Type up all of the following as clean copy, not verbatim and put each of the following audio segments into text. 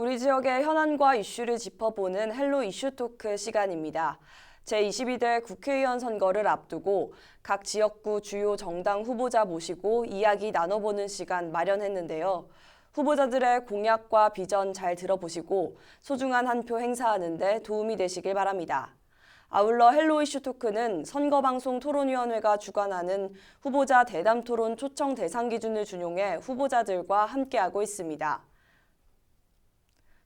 우리 지역의 현안과 이슈를 짚어보는 헬로 이슈 토크 시간입니다. 제22대 국회의원 선거를 앞두고 각 지역구 주요 정당 후보자 모시고 이야기 나눠보는 시간 마련했는데요. 후보자들의 공약과 비전 잘 들어보시고 소중한 한 표 행사하는 데 도움이 되시길 바랍니다. 아울러 헬로 이슈 토크는 선거방송 토론위원회가 주관하는 후보자 대담 토론 초청 대상 기준을 준용해 후보자들과 함께하고 있습니다.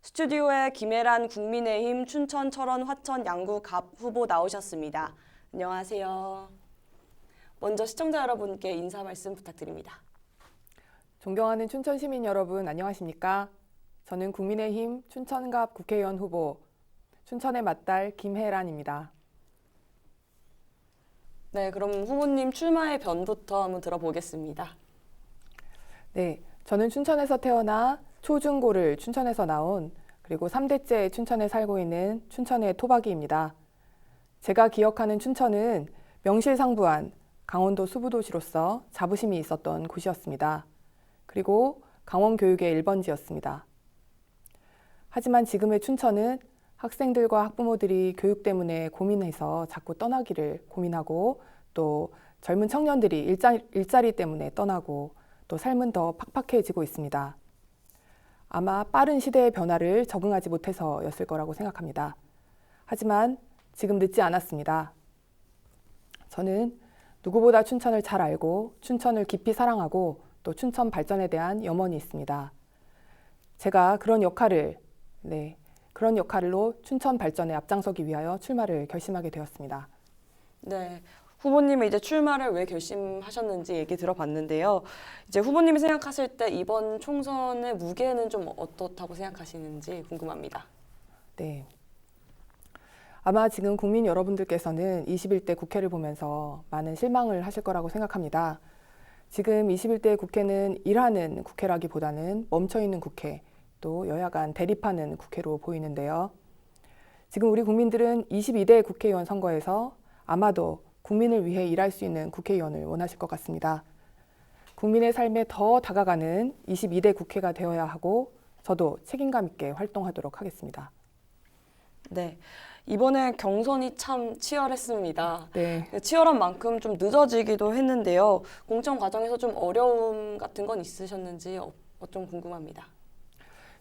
스튜디오에 김혜란 국민의힘 춘천, 철원, 화천, 양구 갑 후보 나오셨습니다. 안녕하세요. 먼저 시청자 여러분께 인사 말씀 부탁드립니다. 존경하는 춘천 시민 여러분 안녕하십니까? 저는 국민의힘 춘천갑 국회의원 후보 춘천의 맏딸 김혜란입니다. 네, 그럼 후보님 출마의 변부터 한번 들어보겠습니다. 네, 저는 춘천에서 태어나 초중고를 춘천에서 나온 그리고 3대째 춘천에 살고 있는 춘천의 토박이입니다. 제가 기억하는 춘천은 명실상부한 강원도 수부도시로서 자부심이 있었던 곳이었습니다. 그리고 강원교육의 1번지였습니다. 하지만 지금의 춘천은 학생들과 학부모들이 교육 때문에 고민해서 자꾸 떠나기를 고민하고 또 젊은 청년들이 일자리 때문에 떠나고 또 삶은 더 팍팍해지고 있습니다. 아마 빠른 시대의 변화를 적응하지 못해서였을 거라고 생각합니다. 하지만 지금 늦지 않았습니다. 저는 누구보다 춘천을 잘 알고 춘천을 깊이 사랑하고 또 춘천 발전에 대한 염원이 있습니다. 제가 그런 역할로 춘천 발전에 앞장서기 위하여 출마를 결심하게 되었습니다. 네, 후보님이 이제 출마를 왜 결심하셨는지 얘기 들어봤는데요. 이제 후보님이 생각하실 때 이번 총선의 무게는 좀 어떻다고 생각하시는지 궁금합니다. 네. 아마 지금 국민 여러분들께서는 21대 국회를 보면서 많은 실망을 하실 거라고 생각합니다. 지금 21대 국회는 일하는 국회라기보다는 멈춰있는 국회, 또 여야 간 대립하는 국회로 보이는데요. 지금 우리 국민들은 22대 국회의원 선거에서 아마도 국민을 위해 일할 수 있는 국회의원을 원하실 것 같습니다. 국민의 삶에 더 다가가는 22대 국회가 되어야 하고 저도 책임감 있게 활동하도록 하겠습니다. 네, 이번에 경선이 참 치열했습니다. 네. 치열한 만큼 좀 늦어지기도 했는데요. 공천 과정에서 좀 어려움 같은 건 있으셨는지 좀 궁금합니다.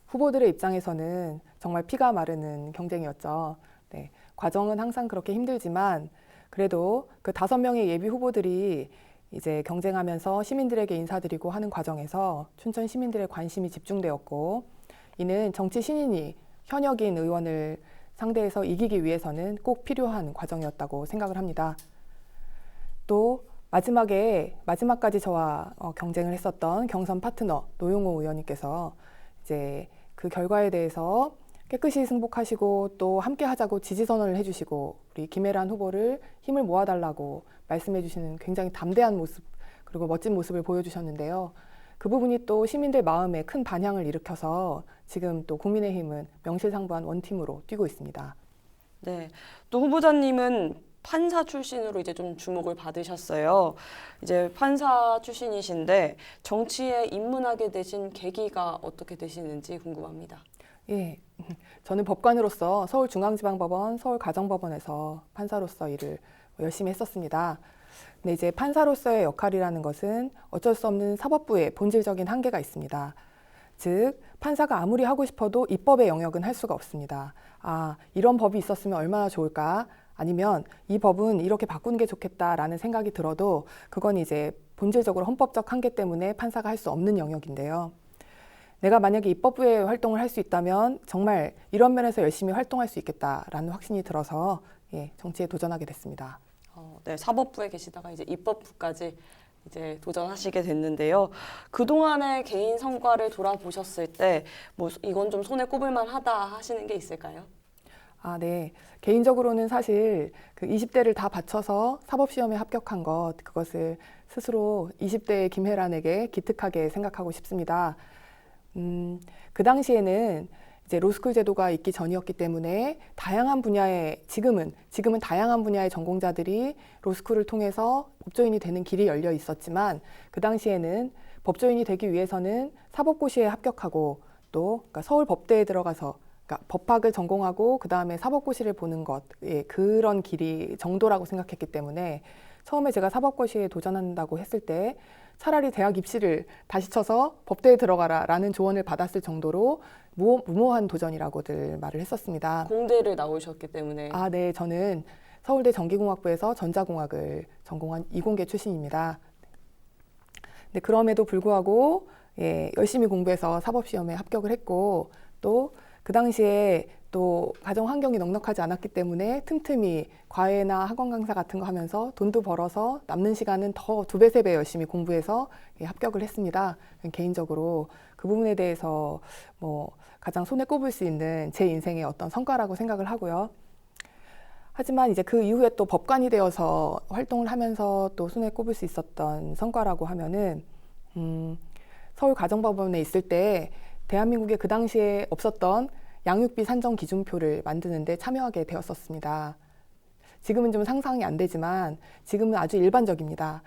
후보들의 입장에서는 정말 피가 마르는 경쟁이었죠. 네, 과정은 항상 그렇게 힘들지만 그래도 그 5명의 예비 후보들이 이제 경쟁하면서 시민들에게 인사드리고 하는 과정에서 춘천 시민들의 관심이 집중되었고 이는 정치 신인이 현역인 의원을 상대해서 이기기 위해서는 꼭 필요한 과정이었다고 생각을 합니다. 또 마지막까지 저와 경쟁을 했었던 경선 파트너 노용호 의원님께서 이제 그 결과에 대해서 깨끗이 승복하시고 또 함께 하자고 지지선언을 해주시고 우리 김혜란 후보를 힘을 모아달라고 말씀해 주시는 굉장히 담대한 모습 그리고 멋진 모습을 보여주셨는데요. 그 부분이 또 시민들 마음에 큰 반향을 일으켜서 지금 또 국민의힘은 명실상부한 원팀으로 뛰고 있습니다. 네, 또 후보자님은 판사 출신으로 이제 좀 주목을 받으셨어요. 이제 판사 출신이신데 정치에 입문하게 되신 계기가 어떻게 되시는지 궁금합니다. 예, 저는 법관으로서 서울중앙지방법원, 서울가정법원에서 판사로서 일을 열심히 했었습니다. 근데 이제 판사로서의 역할이라는 것은 어쩔 수 없는 사법부의 본질적인 한계가 있습니다. 즉, 판사가 아무리 하고 싶어도 입법의 영역은 할 수가 없습니다. 이런 법이 있었으면 얼마나 좋을까? 아니면 이 법은 이렇게 바꾸는 게 좋겠다라는 생각이 들어도 그건 이제 본질적으로 헌법적 한계 때문에 판사가 할 수 없는 영역인데요. 내가 만약에 입법부의 활동을 할 수 있다면 정말 이런 면에서 열심히 활동할 수 있겠다라는 확신이 들어서 정치에 도전하게 됐습니다. 네, 사법부에 계시다가 이제 입법부까지 이제 도전하시게 됐는데요. 그동안의 개인 성과를 돌아보셨을 때 뭐 이건 좀 손에 꼽을 만하다 하시는 게 있을까요? 네. 개인적으로는 사실 그 20대를 다 바쳐서 사법시험에 합격한 그것을 스스로 20대의 김혜란에게 기특하게 생각하고 싶습니다. 그 당시에는 이제 로스쿨 제도가 있기 전이었기 때문에 다양한 분야의 지금은 다양한 분야의 전공자들이 로스쿨을 통해서 법조인이 되는 길이 열려 있었지만 그 당시에는 법조인이 되기 위해서는 사법고시에 합격하고 또 그러니까 서울 법대에 들어가서 그러니까 법학을 전공하고 그 다음에 사법고시를 보는 것, 예, 그런 길이 정도라고 생각했기 때문에 처음에 제가 사법고시에 도전한다고 했을 때 차라리 대학 입시를 다시 쳐서 법대에 들어가라라는 조언을 받았을 정도로 무모한 도전이라고들 말을 했었습니다. 공대를 나오셨기 때문에. 아, 네, 저는 서울대 전기공학부에서 전자공학을 전공한 이공계 출신입니다. 네, 그럼에도 불구하고 예, 열심히 공부해서 사법시험에 합격을 했고 또 그 당시에 또 가정 환경이 넉넉하지 않았기 때문에 틈틈이 과외나 학원 강사 같은 거 하면서 돈도 벌어서 남는 시간은 더 두 배, 세 배 열심히 공부해서 예, 합격을 했습니다. 개인적으로 그 부분에 대해서 뭐 가장 손에 꼽을 수 있는 제 인생의 어떤 성과라고 생각을 하고요. 하지만 이제 그 이후에 또 법관이 되어서 활동을 하면서 또 손에 꼽을 수 있었던 성과라고 하면은 서울가정법원에 있을 때 대한민국에 그 당시에 없었던 양육비 산정 기준표를 만드는데 참여하게 되었었습니다. 지금은 좀 상상이 안 되지만 지금은 아주 일반적입니다.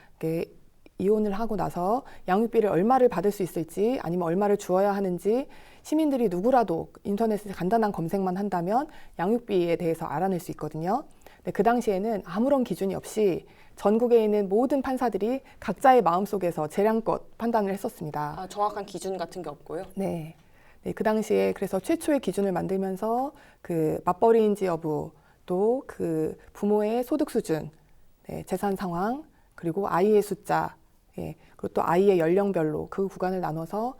이혼을 하고 나서 양육비를 얼마를 받을 수 있을지 아니면 얼마를 주어야 하는지 시민들이 누구라도 인터넷에 간단한 검색만 한다면 양육비에 대해서 알아낼 수 있거든요. 근데 그 당시에는 아무런 기준이 없이 전국에 있는 모든 판사들이 각자의 마음속에서 재량껏 판단을 했었습니다. 아, 정확한 기준 같은 게 없고요? 네. 네, 그 당시에 그래서 최초의 기준을 만들면서 그 맞벌이인지 여부, 또 그 부모의 소득 수준, 네, 재산 상황, 그리고 아이의 숫자, 예, 그리고 또 아이의 연령별로 그 구간을 나눠서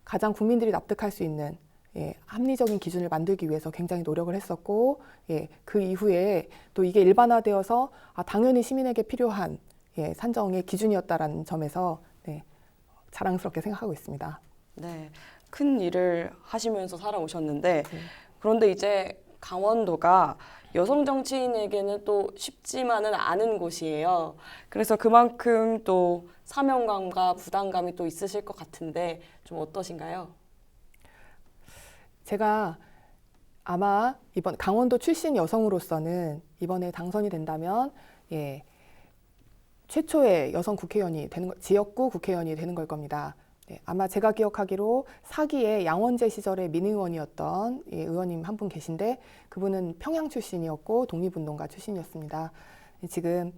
가장 국민들이 납득할 수 있는 예, 합리적인 기준을 만들기 위해서 굉장히 노력을 했었고, 예, 그 이후에 또 이게 일반화되어서 당연히 시민에게 필요한 예, 산정의 기준이었다라는 점에서 네, 자랑스럽게 생각하고 있습니다. 네, 큰 일을 하시면서 살아오셨는데 그런데 이제 강원도가 여성 정치인에게는 또 쉽지만은 않은 곳이에요. 그래서 그만큼 또 사명감과 부담감이 또 있으실 것 같은데 좀 어떠신가요? 제가 아마 이번 강원도 출신 여성으로서는 이번에 당선이 된다면 예, 최초의 여성 국회의원이 되는 지역구 국회의원이 되는 걸 겁니다. 네, 아마 제가 기억하기로 4기의 양원제 시절의 민의원이었던 예, 의원님 한 분 계신데 그분은 평양 출신이었고 독립운동가 출신이었습니다. 지금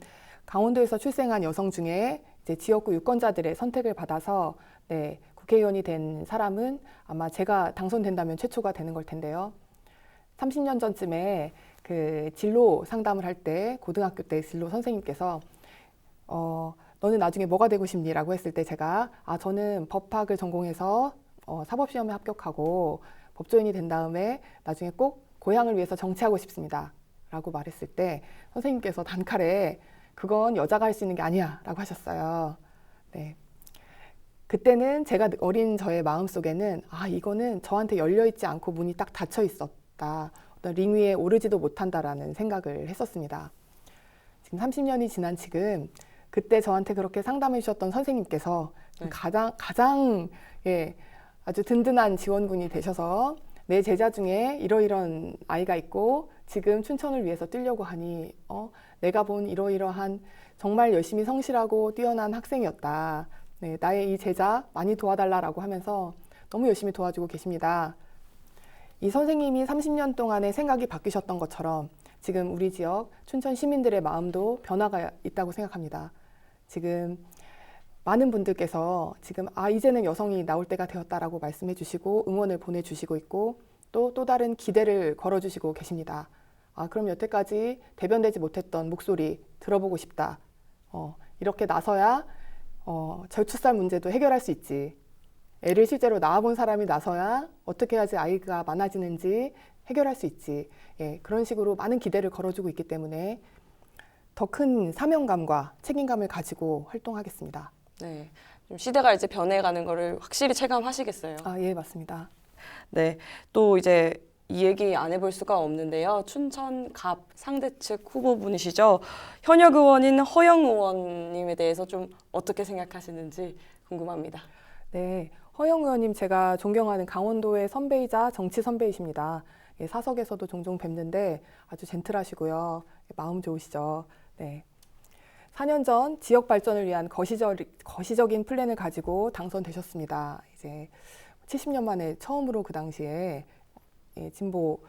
강원도에서 출생한 여성 중에 이제 지역구 유권자들의 선택을 받아서 네, 국회의원이 된 사람은 아마 제가 당선된다면 최초가 되는 걸 텐데요. 30년 전쯤에 그 진로 상담을 할 때 고등학교 때 진로 선생님께서 너는 나중에 뭐가 되고 싶니? 라고 했을 때 제가 저는 법학을 전공해서 사법시험에 합격하고 법조인이 된 다음에 나중에 꼭 고향을 위해서 정치하고 싶습니다. 라고 말했을 때 선생님께서 단칼에 그건 여자가 할 수 있는 게 아니야 라고 하셨어요. 네. 그때는 제가 어린 저의 마음속에는 이거는 저한테 열려있지 않고 문이 딱 닫혀 있었다. 어떤 링 위에 오르지도 못한다라는 생각을 했었습니다. 지금 30년이 지난 지금 그때 저한테 그렇게 상담해 주셨던 선생님께서 네. 가장 예, 아주 든든한 지원군이 되셔서 내 제자 중에 이러이러한 아이가 있고 지금 춘천을 위해서 뛰려고 하니 내가 본 이러이러한 정말 열심히 성실하고 뛰어난 학생이었다. 네, 나의 이 제자 많이 도와달라라고 하면서 너무 열심히 도와주고 계십니다. 이 선생님이 30년 동안의 생각이 바뀌셨던 것처럼 지금 우리 지역 춘천 시민들의 마음도 변화가 있다고 생각합니다. 지금 많은 분들께서 지금 이제는 여성이 나올 때가 되었다라고 말씀해 주시고 응원을 보내주시고 있고 또 다른 기대를 걸어주시고 계십니다. 그럼 여태까지 대변되지 못했던 목소리 들어보고 싶다. 이렇게 나서야 저출산 문제도 해결할 수 있지. 애를 실제로 낳아본 사람이 나서야 어떻게 해야지 아이가 많아지는지 해결할 수 있지. 예, 그런 식으로 많은 기대를 걸어주고 있기 때문에 더 큰 사명감과 책임감을 가지고 활동하겠습니다. 네, 좀 시대가 이제 변해가는 거를 확실히 체감하시겠어요? 예, 맞습니다. 네, 또 이제 이 얘기 안 해볼 수가 없는데요. 춘천 갑 상대측 후보분이시죠. 현역 의원인 허영 의원님에 대해서 좀 어떻게 생각하시는지 궁금합니다. 네, 허영 의원님 제가 존경하는 강원도의 선배이자 정치 선배이십니다. 예, 사석에서도 종종 뵙는데 아주 젠틀하시고요. 마음 좋으시죠. 네. 4년 전 지역 발전을 위한 거시적인 플랜을 가지고 당선되셨습니다. 이제 70년 만에 처음으로 그 당시에 진보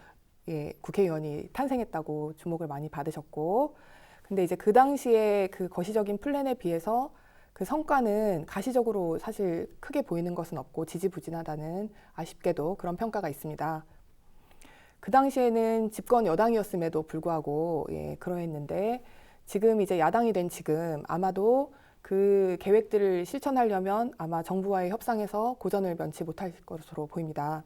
국회의원이 탄생했다고 주목을 많이 받으셨고, 근데 이제 그 당시에 그 거시적인 플랜에 비해서 그 성과는 가시적으로 사실 크게 보이는 것은 없고 지지부진하다는 아쉽게도 그런 평가가 있습니다. 그 당시에는 집권 여당이었음에도 불구하고 그러했는데 지금 이제 야당이 된 지금 아마도 그 계획들을 실천하려면 아마 정부와의 협상에서 고전을 면치 못할 것으로 보입니다.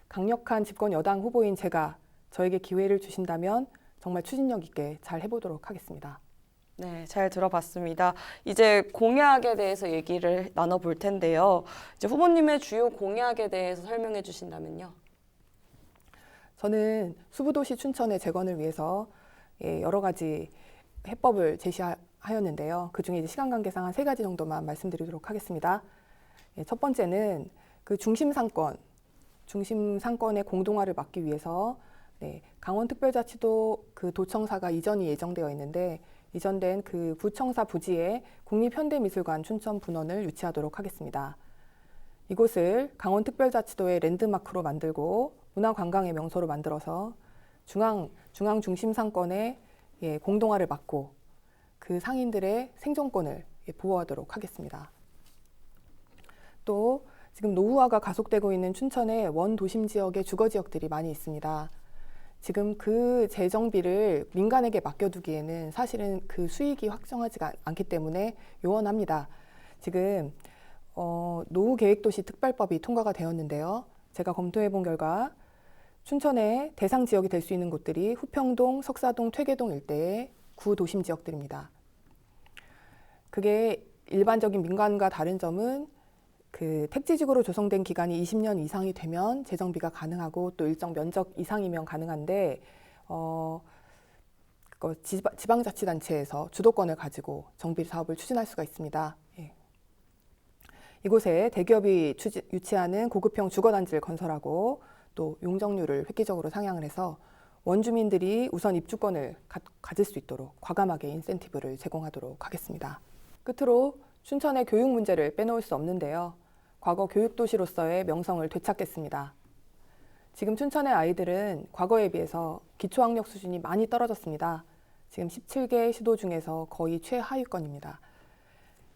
강력한 집권 여당 후보인 제가 저에게 기회를 주신다면 정말 추진력 있게 잘 해보도록 하겠습니다. 네, 잘 들어봤습니다. 이제 공약에 대해서 얘기를 나눠볼 텐데요. 이제 후보님의 주요 공약에 대해서 설명해 주신다면요. 저는 수부도시 춘천의 재건을 위해서 여러 가지 해법을 제시하였는데요. 그중에 이제 시간 관계상 한 3가지 정도만 말씀드리도록 하겠습니다. 첫 번째는 그 중심 상권의 공동화를 막기 위해서 강원특별자치도 그 도청사가 이전이 예정되어 있는데 이전된 그 구청사 부지에 국립현대미술관 춘천 분원을 유치하도록 하겠습니다. 이곳을 강원특별자치도의 랜드마크로 만들고 문화관광의 명소로 만들어서 중앙 중심 상권의 공동화를 막고 그 상인들의 생존권을 보호하도록 하겠습니다. 또 지금 노후화가 가속되고 있는 춘천의 원도심 지역의 주거 지역들이 많이 있습니다. 지금 그 재정비를 민간에게 맡겨두기에는 사실은 그 수익이 확정하지가 않기 때문에 요원합니다. 지금 노후계획도시 특별법이 통과가 되었는데요. 제가 검토해본 결과 춘천의 대상 지역이 될 수 있는 곳들이 후평동, 석사동, 퇴계동 일대의 구도심 지역들입니다. 그게 일반적인 민간과 다른 점은 그 택지지구로 조성된 기간이 20년 이상이 되면 재정비가 가능하고 또 일정 면적 이상이면 가능한데 지방자치단체에서 주도권을 가지고 정비 사업을 추진할 수가 있습니다. 이곳에 대기업이 유치하는 고급형 주거단지를 건설하고 또 용적률을 획기적으로 상향을 해서 원주민들이 우선 입주권을 가질 수 있도록 과감하게 인센티브를 제공하도록 하겠습니다. 끝으로 춘천의 교육 문제를 빼놓을 수 없는데요. 과거 교육도시로서의 명성을 되찾겠습니다. 지금 춘천의 아이들은 과거에 비해서 기초학력 수준이 많이 떨어졌습니다. 지금 17개 시도 중에서 거의 최하위권입니다.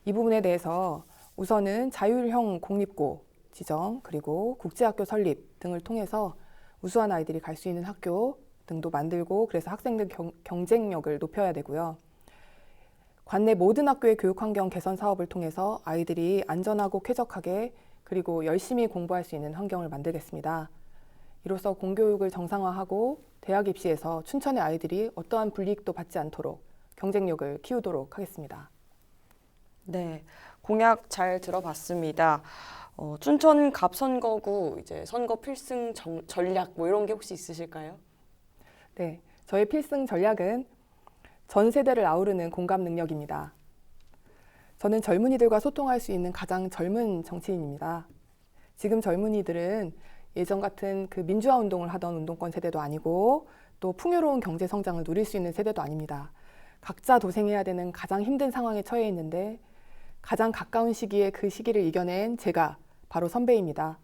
이 부분에 대해서 우선은 자율형 공립고 지정 그리고 국제학교 설립 등을 통해서 우수한 아이들이 갈 수 있는 학교 등도 만들고 그래서 학생들 경쟁력을 높여야 되고요. 관내 모든 학교의 교육환경 개선 사업을 통해서 아이들이 안전하고 쾌적하게 그리고 열심히 공부할 수 있는 환경을 만들겠습니다. 이로써 공교육을 정상화하고 대학 입시에서 춘천의 아이들이 어떠한 불이익도 받지 않도록 경쟁력을 키우도록 하겠습니다. 네, 공약 잘 들어봤습니다. 춘천 갑선거구 이제 선거 필승 전략 뭐 이런 게 혹시 있으실까요? 네, 저의 필승 전략은 전 세대를 아우르는 공감 능력입니다. 저는 젊은이들과 소통할 수 있는 가장 젊은 정치인입니다. 지금 젊은이들은 예전 같은 그 민주화 운동을 하던 운동권 세대도 아니고 또 풍요로운 경제 성장을 누릴 수 있는 세대도 아닙니다. 각자 도생해야 되는 가장 힘든 상황에 처해 있는데 가장 가까운 시기에 그 시기를 이겨낸 제가 바로 선배입니다.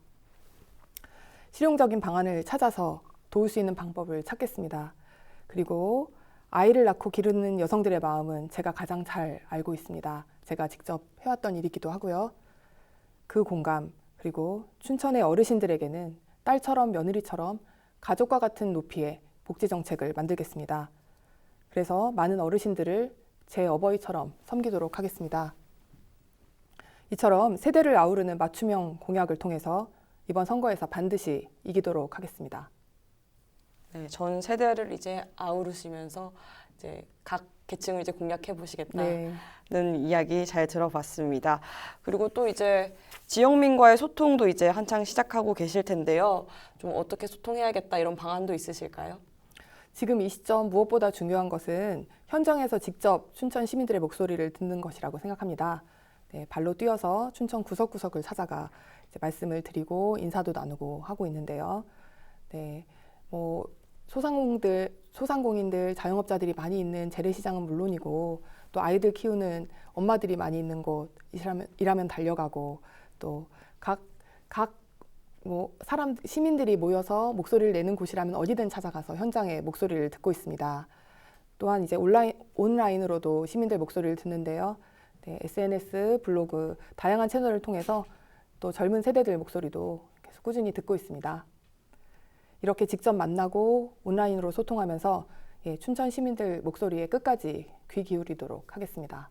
실용적인 방안을 찾아서 도울 수 있는 방법을 찾겠습니다. 그리고 아이를 낳고 기르는 여성들의 마음은 제가 가장 잘 알고 있습니다. 제가 직접 해왔던 일이기도 하고요. 그 공감, 그리고 춘천의 어르신들에게는 딸처럼 며느리처럼 가족과 같은 높이의 복지 정책을 만들겠습니다. 그래서 많은 어르신들을 제 어버이처럼 섬기도록 하겠습니다. 이처럼 세대를 아우르는 맞춤형 공약을 통해서 이번 선거에서 반드시 이기도록 하겠습니다. 네, 전 세대를 이제 아우르시면서 이제 각 계층을 이제 공략해 보시겠다는 이야기 잘 들어봤습니다. 그리고 또 이제 지역민과의 소통도 이제 한창 시작하고 계실 텐데요. 좀 어떻게 소통해야겠다 이런 방안도 있으실까요? 지금 이 시점 무엇보다 중요한 것은 현장에서 직접 춘천 시민들의 목소리를 듣는 것이라고 생각합니다. 네, 발로 뛰어서 춘천 구석구석을 찾아가 이제 말씀을 드리고 인사도 나누고 하고 있는데요. 네, 소상공인들, 자영업자들이 많이 있는 재래시장은 물론이고 또 아이들 키우는 엄마들이 많이 있는 곳 일하면 달려가고 또 각 시민들이 모여서 목소리를 내는 곳이라면 어디든 찾아가서 현장의 목소리를 듣고 있습니다. 또한 이제 온라인으로도 시민들 목소리를 듣는데요. 네, SNS, 블로그, 다양한 채널을 통해서 또 젊은 세대들 목소리도 계속 꾸준히 듣고 있습니다. 이렇게 직접 만나고 온라인으로 소통하면서 춘천 시민들 목소리에 끝까지 귀 기울이도록 하겠습니다.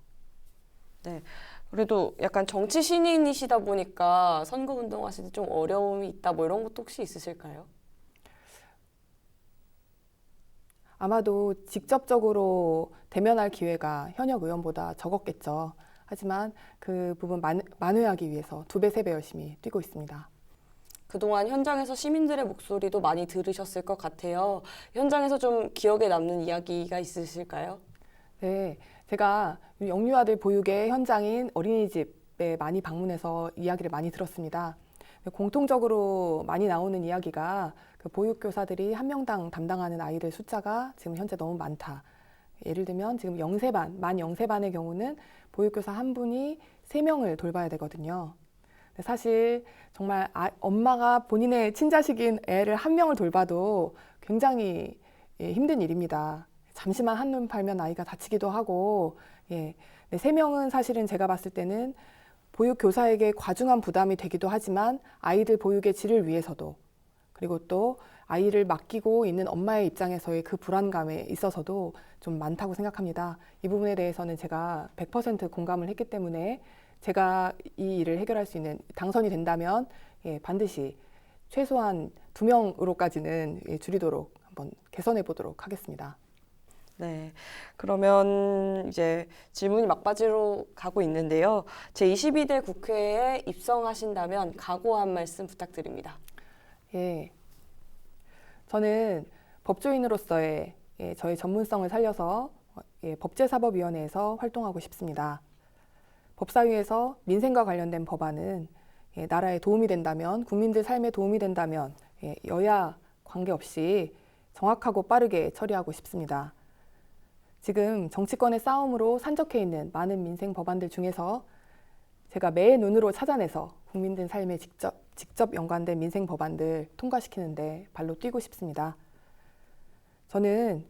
네. 그래도 약간 정치 신인이시다 보니까 선거 운동하실 때 좀 어려움이 있다 뭐 이런 것도 혹시 있으실까요? 아마도 직접적으로 대면할 기회가 현역 의원보다 적었겠죠. 하지만 그 부분 만회하기 위해서 2배, 3배 열심히 뛰고 있습니다. 그동안 현장에서 시민들의 목소리도 많이 들으셨을 것 같아요. 현장에서 좀 기억에 남는 이야기가 있으실까요? 네, 제가 영유아들 보육의 현장인 어린이집에 많이 방문해서 이야기를 많이 들었습니다. 공통적으로 많이 나오는 이야기가 그 보육교사들이 한 명당 담당하는 아이들 숫자가 지금 현재 너무 많다. 예를 들면 지금 만 영세반의 경우는 보육교사 한 분이 3명을 돌봐야 되거든요. 사실 정말 엄마가 본인의 친자식인 애를 한 명을 돌봐도 굉장히 힘든 일입니다. 잠시만 한눈 팔면 아이가 다치기도 하고, 3명은 사실은 제가 봤을 때는 보육교사에게 과중한 부담이 되기도 하지만 아이들 보육의 질을 위해서도, 그리고 또 아이를 맡기고 있는 엄마의 입장에서의 그 불안감에 있어서도 좀 많다고 생각합니다. 이 부분에 대해서는 제가 100% 공감을 했기 때문에 제가 이 일을 해결할 수 있는, 당선이 된다면 반드시 최소한 2명으로까지는 줄이도록 한번 개선해 보도록 하겠습니다. 네, 그러면 이제 질문이 막바지로 가고 있는데요. 제22대 국회에 입성하신다면 각오 한 말씀 부탁드립니다. 예, 저는 법조인으로서의 저의 전문성을 살려서 법제사법위원회에서 활동하고 싶습니다. 법사위에서 민생과 관련된 법안은 나라에 도움이 된다면, 국민들 삶에 도움이 된다면 여야 관계없이 정확하고 빠르게 처리하고 싶습니다. 지금 정치권의 싸움으로 산적해 있는 많은 민생 법안들 중에서 제가 매 눈으로 찾아내서 국민들 삶에 직접 연관된 민생 법안들 통과시키는데 발로 뛰고 싶습니다. 저는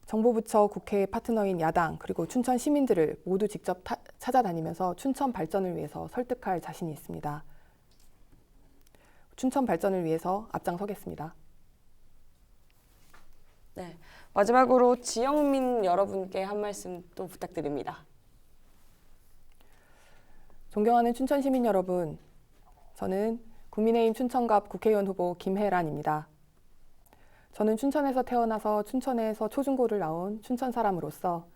정부 부처 국회 파트너인 야당 그리고 춘천 시민들을 모두 직접 찾아다니면서 춘천 발전을 위해서 설득할 자신이 있습니다. 춘천 발전을 위해서 앞장서겠습니다. 네, 마지막으로 지역민 여러분께 한 말씀 또 부탁드립니다. 존경하는 춘천 시민 여러분, 저는 국민의힘 춘천갑 국회의원 후보 김혜란입니다. 저는 춘천에서 태어나서 춘천에서 초중고를 나온 춘천 사람으로서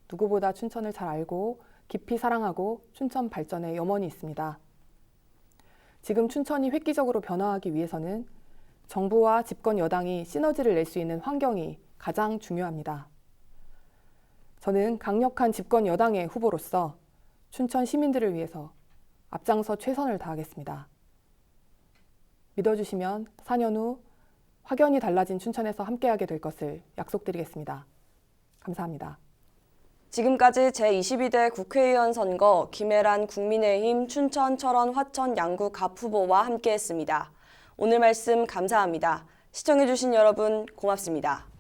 누구보다 춘천을 잘 알고 깊이 사랑하고 춘천 발전에 염원이 있습니다. 지금 춘천이 획기적으로 변화하기 위해서는 정부와 집권 여당이 시너지를 낼 수 있는 환경이 가장 중요합니다. 저는 강력한 집권 여당의 후보로서 춘천 시민들을 위해서 앞장서 최선을 다하겠습니다. 믿어주시면 4년 후 확연히 달라진 춘천에서 함께하게 될 것을 약속드리겠습니다. 감사합니다. 지금까지 제22대 국회의원 선거 김혜란 국민의힘 춘천, 철원, 화천, 양구 갑 후보와 함께했습니다. 오늘 말씀 감사합니다. 시청해주신 여러분 고맙습니다.